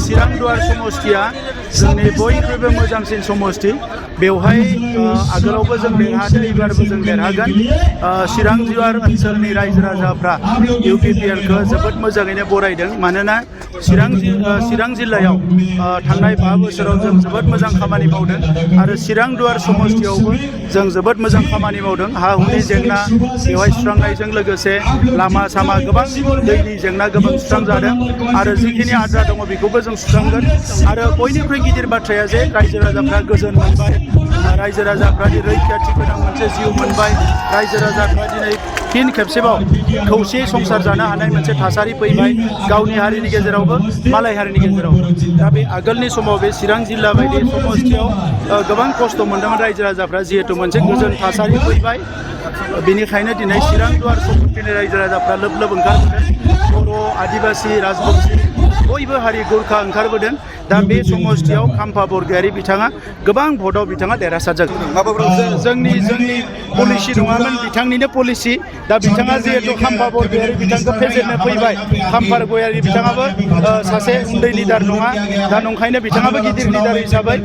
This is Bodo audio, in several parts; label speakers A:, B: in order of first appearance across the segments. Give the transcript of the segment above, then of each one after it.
A: चिरां दुवार समष्टिया जोंनि बयनिख्रुइबो मोजांसिन समष्टि बेवहाय आगोलावबो जों देरहादों एबारबो जों देरहागोन चिरां दुवार ओनसोलनि रायजो राजाफ्रा UPPLखौ जोबोद मोजाङैनो बरायदों मानोना चिरां जिल्लायाव थांनाय 5 बोसोराव जों जोबोद मोजां खामानि मावदों आरो चिरां दुवार समष्टियावबो जों जोबोद मोजां खामानि मावदों हा हुनि जेंना बेवहाय सुस्रांनायजों लोगोसे लामा सामा गोबां दैनि जेंना गोबां सुस्रांजादों आरो जिखिनि आद्रा दङ बेखौबो जों सुस्रांगोन आरो बयनिख्रुइ गिदिर बाथ्राया जे रायजो राजाफ्रा गोजोन मोनबाय रायजो राजाफ्रा रैखाथि गोनां मोनसे जिउ मोनबाय रायजो राजाफ्रा दिनै फिन खेबसेबाव खौसे संसार जानो हानाय मोनसे थासारि फैबाय गावनि हारिनि गेजेरावबो मालाय हारिनि गेजेरावबो दा बे आगोलनि समाव बे चिरां जिल्ला बायदि समष्टियाव गोबां खस्थ' मोनदोंमोन रायजो राजाफ्रा जिहेतु मोनसे गोजोन थासारि फैबाय बेनिखायनो दिनै चिरां दुवार समष्टिनि रायजो राजाफ्रा लोब लोब ओंखारबोदों बर' आदिबासि राजबंसि बयबो हारि गुरखा ओंखारबोदों दा बे समष्टियाव खाम्फा बरगयारी बिथाङा गोबां भटआव बिथाङा देरहासार जागोन जोंनि पलिसि नङामोन बिथांनिनो पलिसि दा बिथाङा जिहेतु खाम्फा बरगयारी बिथांखौ फेजेननो फैबाय खाम्फा बरगयारी बिथाङाबो सासे उन्दै लिडार नङा दा नंखायनो बिथाङाबो गिदिर लिडार हिसाबै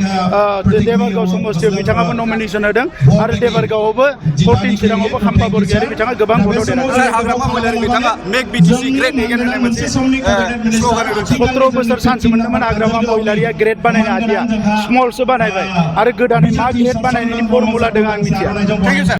A: देबरगाव समष्टियाव बिथाङाबो नमिनेसन होदों आरो देबरगावआवबो 14 चिराङावबो खाम्फा बरगयारी बिथाङा गोबां भटआव देरहादों
B: हाग्रामा महिलारि बिथाङा मेक BTC ग्रेट एगेन होननाय मोनसे स्ल'गान होदों
A: 17 बोसोर सान्स मोनदोंमोन हाग्रामा महिलारिया ग्रेट बानायनो हादिया स्मलसो बानायबाय आरो गोदानै मा ग्रेट बानायनायनि फर्मुला दङ आं मिथिया।